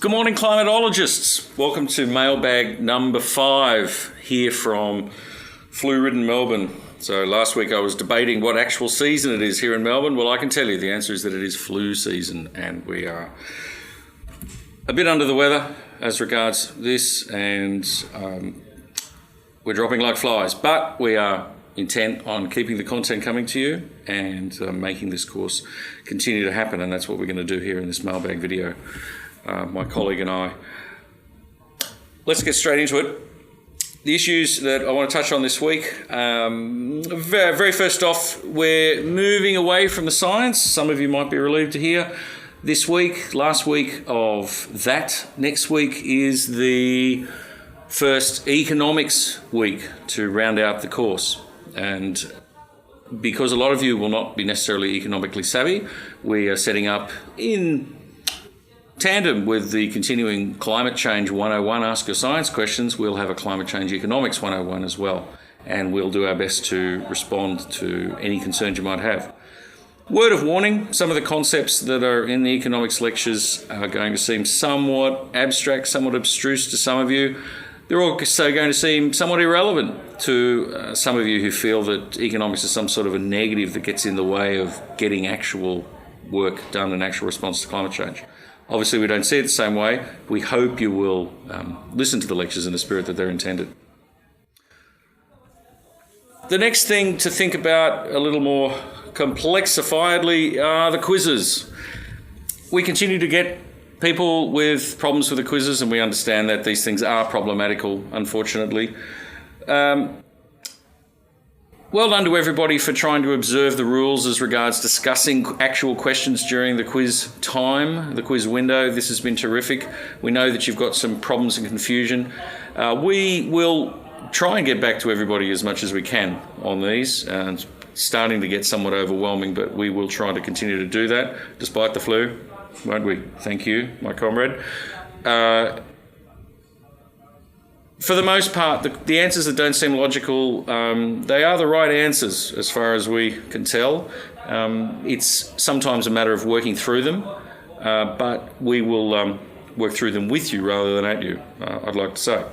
Good morning, climatologists. Welcome to mailbag number 5 here from flu-ridden Melbourne. So last week I was debating what actual season it is here in Melbourne. Well, I can tell you the answer is that it is flu season, and we are a bit under the weather as regards this, and we're dropping like flies. But we are intent on keeping the content coming to you and making this course continue to happen, and that's what we're going to do here in this mailbag video. My colleague and I. Let's get straight into it. The issues that I want to touch on this week. Very first off, we're moving away from the science. Some of you might be relieved to hear. This week, last week of that, next week is the first economics week to round out the course. And because a lot of you will not be necessarily economically savvy, we are setting up in tandem with the continuing Climate Change 101 Ask Your Science questions, we'll have a Climate Change Economics 101 as well, and we'll do our best to respond to any concerns you might have. Word of warning, some of the concepts that are in the economics lectures are going to seem somewhat abstract, somewhat abstruse to some of you. They're also going to seem somewhat irrelevant to some of you who feel that economics is some sort of a negative that gets in the way of getting actual work done and actual response to climate change. Obviously, we don't see it the same way. We hope you will listen to the lectures in the spirit that they're intended. The next thing to think about a little more complexifiedly are the quizzes. We continue to get people with problems with the quizzes, and we understand that these things are problematical, unfortunately. Well done to everybody for trying to observe the rules as regards discussing actual questions during the quiz time, the quiz window. This has been terrific. We know that you've got some problems and confusion. We will try and get back to everybody as much as we can on these. It's starting to get somewhat overwhelming, but we will try to continue to do that despite the flu, won't we? Thank you, my comrade. For the most part, the answers that don't seem logical, they are the right answers as far as we can tell. It's sometimes a matter of working through them, but we will work through them with you rather than at you, I'd like to say.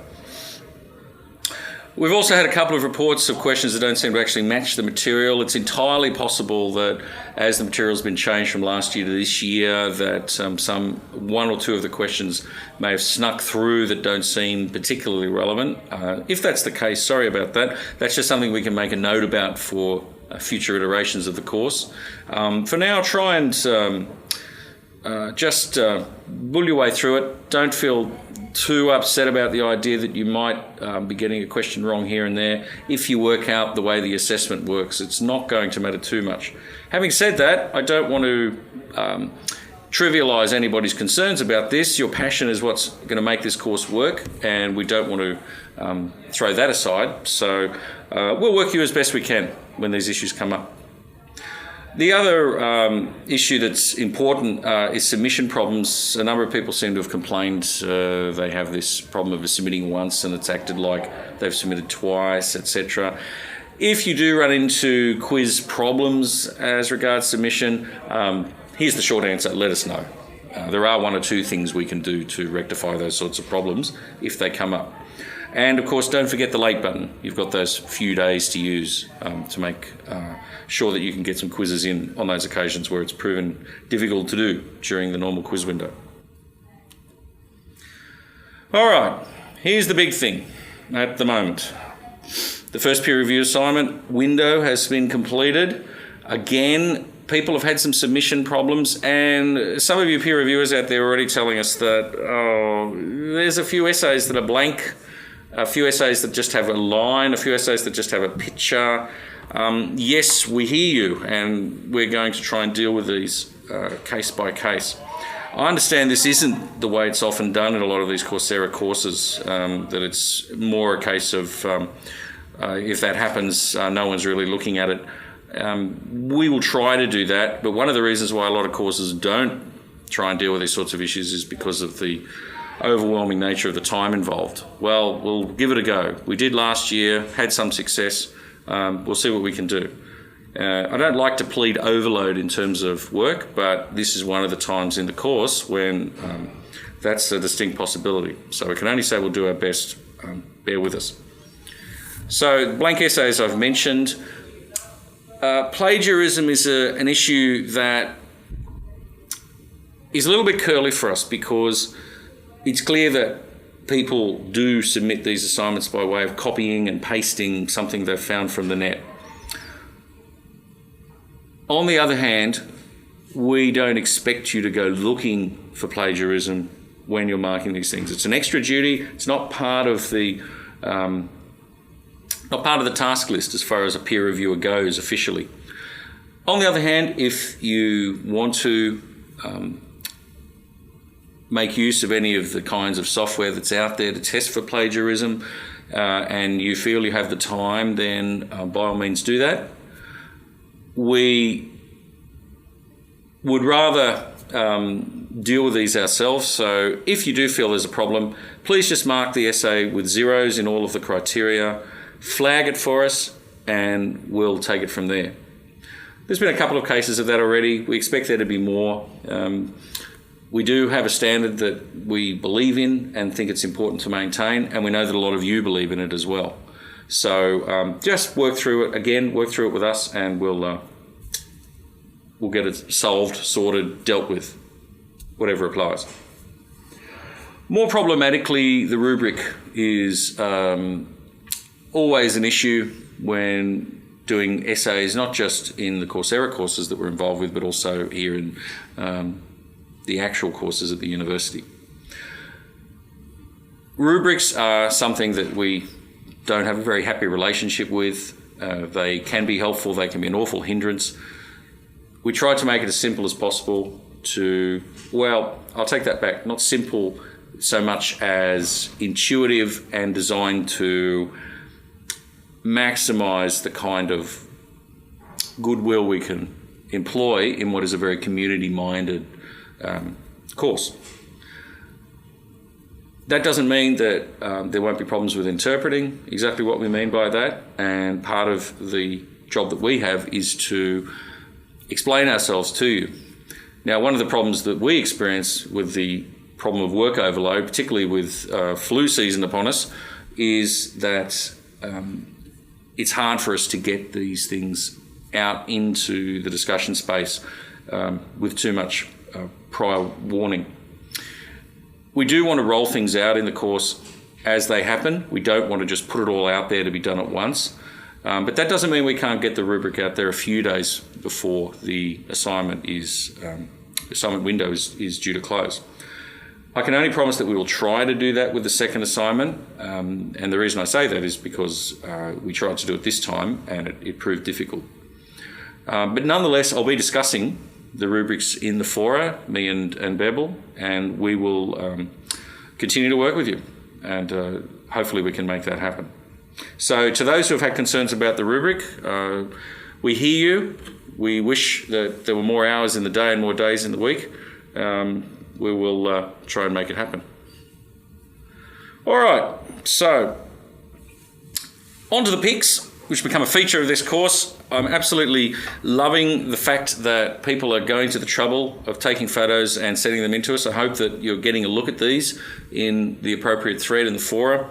We've also had a couple of reports of questions that don't seem to actually match the material. It's entirely possible that as the material's been changed from last year to this year, that some one or two of the questions may have snuck through that don't seem particularly relevant. If that's the case, sorry about that. That's just something we can make a note about for future iterations of the course. For now, try and just bull your way through it. Don't feel too upset about the idea that you might be getting a question wrong here and there. If you work out the way the assessment works, it's not going to matter too much. Having said that, I don't want to trivialise anybody's concerns about this. Your passion is what's going to make this course work, and we don't want to throw that aside. So we'll work you as best we can when these issues come up. The other issue that's important is submission problems. A number of people seem to have complained they have this problem of submitting once and it's acted like they've submitted twice, etc. If you do run into quiz problems as regards submission, here's the short answer: let us know. There are one or two things we can do to rectify those sorts of problems if they come up. And of course, don't forget the late button. You've got those few days to use to make sure that you can get some quizzes in on those occasions where it's proven difficult to do during the normal quiz window. All right, here's the big thing at the moment. The first peer review assignment window has been completed. Again, people have had some submission problems, and some of you peer reviewers out there are already telling us that there's a few essays that are blank, a few essays that just have a line, a few essays that just have a picture. Yes, we hear you, and we're going to try and deal with these case by case. I understand this isn't the way it's often done in a lot of these Coursera courses, that it's more a case of if that happens, no one's really looking at it. We will try to do that, but one of the reasons why a lot of courses don't try and deal with these sorts of issues is because of the overwhelming nature of the time involved. Well, we'll give it a go. We did last year, had some success. We'll see what we can do. I don't like to plead overload in terms of work, but this is one of the times in the course when that's a distinct possibility. So we can only say we'll do our best. Bear with us. So blank essays I've mentioned. Plagiarism is an issue that is a little bit curly for us because it's clear that people do submit these assignments by way of copying and pasting something they've found from the net. On the other hand, we don't expect you to go looking for plagiarism when you're marking these things. It's an extra duty. It's not part of the task list as far as a peer reviewer goes officially. On the other hand, if you want to make use of any of the kinds of software that's out there to test for plagiarism, and you feel you have the time, then by all means do that. We would rather deal with these ourselves, so if you do feel there's a problem, please just mark the essay with zeros in all of the criteria, flag it for us, and we'll take it from there. There's been a couple of cases of that already. We expect there to be more. We do have a standard that we believe in and think it's important to maintain, and we know that a lot of you believe in it as well. So just work through it with us, and we'll get it solved, sorted, dealt with, whatever applies. More problematically, the rubric is always an issue when doing essays, not just in the Coursera courses that we're involved with, but also here in the actual courses at the university. Rubrics are something that we don't have a very happy relationship with. They can be helpful, they can be an awful hindrance. We try to make it as simple as possible I'll take that back, not simple so much as intuitive and designed to maximise the kind of goodwill we can employ in what is a very community-minded course. That doesn't mean that there won't be problems with interpreting exactly what we mean by that, and part of the job that we have is to explain ourselves to you. Now, one of the problems that we experience with the problem of work overload, particularly with flu season upon us, is that it's hard for us to get these things out into the discussion space with too much prior warning. We do want to roll things out in the course as they happen. We don't want to just put it all out there to be done at once. But that doesn't mean we can't get the rubric out there a few days before the assignment window is due to close. I can only promise that we will try to do that with the second assignment. And the reason I say that is because we tried to do it this time and it proved difficult. But nonetheless, I'll be discussing the rubrics in the fora, me and Bebel, and we will continue to work with you, and hopefully we can make that happen. So to those who have had concerns about the rubric, we hear you. We wish that there were more hours in the day and more days in the week. We will try and make it happen. All right, so on to the pics, which become a feature of this course. I'm absolutely loving the fact that people are going to the trouble of taking photos and sending them into us. I hope that you're getting a look at these in the appropriate thread in the fora.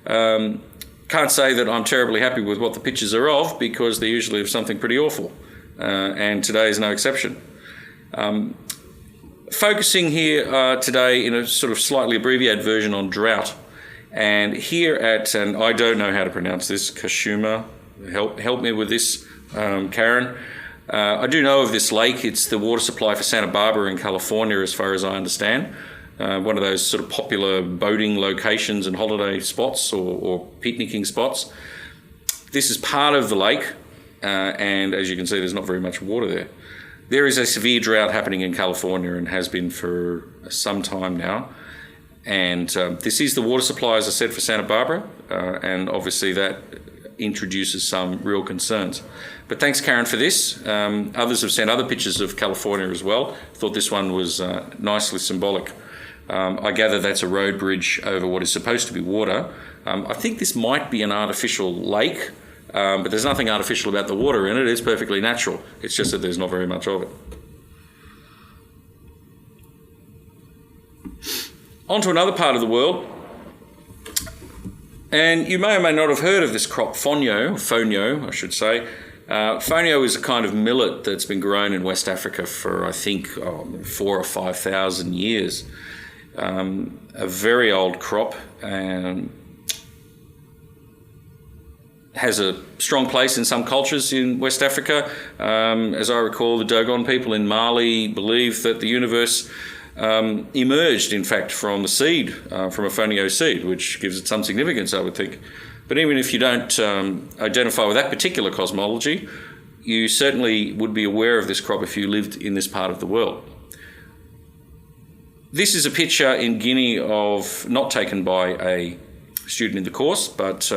Can't say that I'm terribly happy with what the pictures are of, because they're usually of something pretty awful, and today is no exception. Focusing here today in a sort of slightly abbreviated version on drought, and here at, and I don't know how to pronounce this, Kashuma, help me with this, Karen. I do know of this lake. It's the water supply for Santa Barbara in California, as far as I understand. One of those sort of popular boating locations and holiday spots or picnicking spots. This is part of the lake, and as you can see, there's not very much water there. There is a severe drought happening in California and has been for some time now. And this is the water supply, as I said, for Santa Barbara, and obviously that introduces some real concerns. But thanks, Karen, for this. Others have sent other pictures of California as well. Thought this one was nicely symbolic. I gather that's a road bridge over what is supposed to be water. I think this might be an artificial lake, but there's nothing artificial about the water in it. It's perfectly natural. It's just that there's not very much of it. On to another part of the world. And you may or may not have heard of this crop, fonio, I should say. Fonio is a kind of millet that's been grown in West Africa for, I think, 4,000 or 5,000 years. A very old crop, has a strong place in some cultures in West Africa. As I recall, the Dogon people in Mali believe that the universe emerged, in fact, from the seed, from a fonio seed, which gives it some significance, I would think. But even if you don't identify with that particular cosmology, you certainly would be aware of this crop if you lived in this part of the world. This is a picture in Guinea not taken by a student in the course, but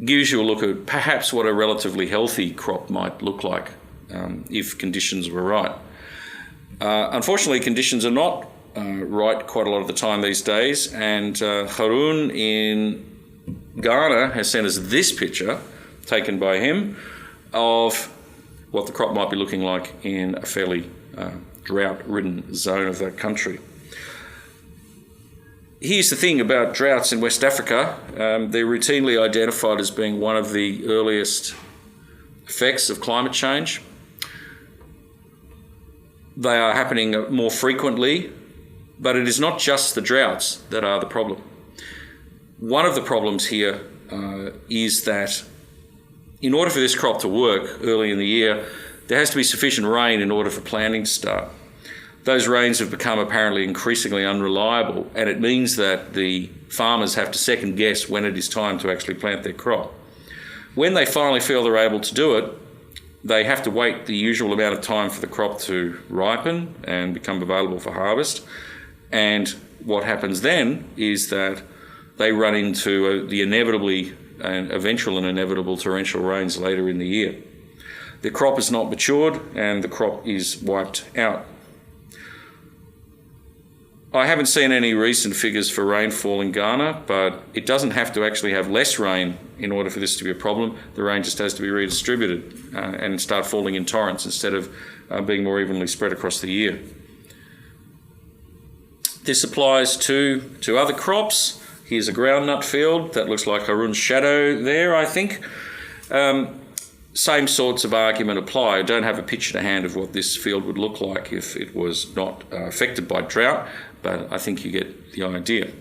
gives you a look at perhaps what a relatively healthy crop might look like if conditions were right. Unfortunately, conditions are not right quite a lot of the time these days, and Haroun in Ghana has sent us this picture, taken by him, of what the crop might be looking like in a fairly drought-ridden zone of that country. Here's the thing about droughts in West Africa. They're routinely identified as being one of the earliest effects of climate change. They are happening more frequently, but it is not just the droughts that are the problem. One of the problems here is that in order for this crop to work early in the year, there has to be sufficient rain in order for planting to start. Those rains have become apparently increasingly unreliable, and it means that the farmers have to second guess when it is time to actually plant their crop. When they finally feel they're able to do it, they have to wait the usual amount of time for the crop to ripen and become available for harvest. And what happens then is that they run into the eventual and inevitable torrential rains later in the year. The crop is not matured and the crop is wiped out. I haven't seen any recent figures for rainfall in Ghana, but it doesn't have to actually have less rain in order for this to be a problem. The rain just has to be redistributed and start falling in torrents instead of being more evenly spread across the year. This applies to other crops. Here's a groundnut field. That looks like Haroun's shadow there, I think. Same sorts of argument apply. I don't have a picture to hand of what this field would look like if it was not affected by drought, but I think you get the idea.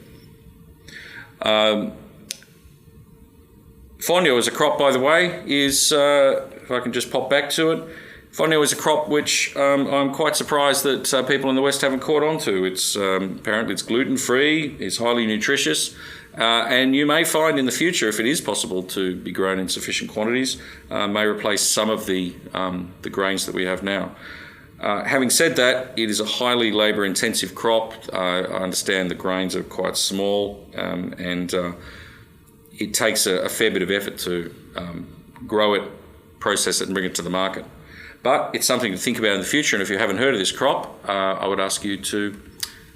Fonio as a crop, by the way, is, if I can just pop back to it, fonio is a crop which I'm quite surprised that people in the West haven't caught on to. It's apparently it's gluten-free, it's highly nutritious, and you may find in the future, if it is possible to be grown in sufficient quantities, may replace some of the grains that we have now. Having said that, it is a highly labour-intensive crop. I understand the grains are quite small, and it takes a fair bit of effort to grow it, process it, and bring it to the market. But it's something to think about in the future, and if you haven't heard of this crop, I would ask you to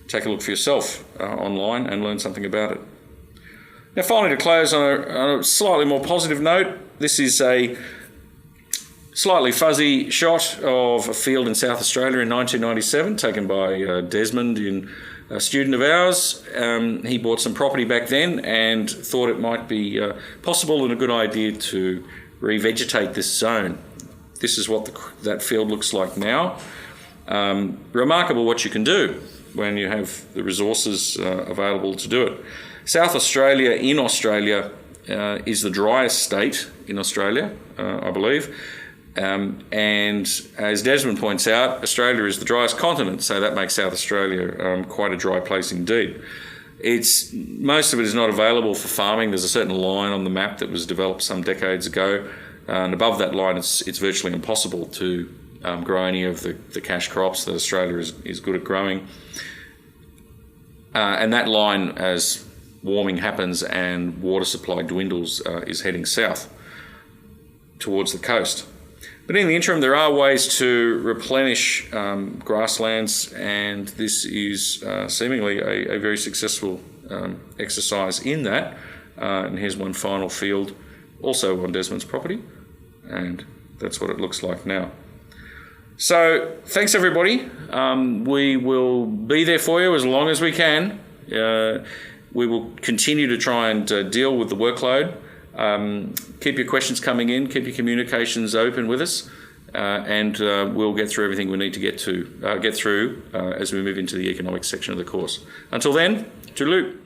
take a look for yourself online and learn something about it. Now, finally, to close on a slightly more positive note, this is a slightly fuzzy shot of a field in South Australia in 1997, taken by Desmond, a student of ours. He bought some property back then and thought it might be possible and a good idea to revegetate this zone. This is what that field looks like now. Remarkable what you can do when you have the resources available to do it. South Australia in Australia is the driest state in Australia, I believe. And as Desmond points out, Australia is the driest continent, so that makes South Australia quite a dry place indeed. Most of it is not available for farming. There's a certain line on the map that was developed some decades ago, and above that line it's virtually impossible to grow any of the cash crops that Australia is good at growing. And that line, as warming happens and water supply dwindles, is heading south towards the coast. But in the interim, there are ways to replenish grasslands, and this is seemingly a very successful exercise in that. And here's one final field, also on Desmond's property, and that's what it looks like now. So thanks, everybody. We will be there for you as long as we can, We will continue to try and deal with the workload. Keep your questions coming in, keep your communications open with us, and we'll get through everything we need to get through as we move into the economics section of the course. Until then, toodaloo.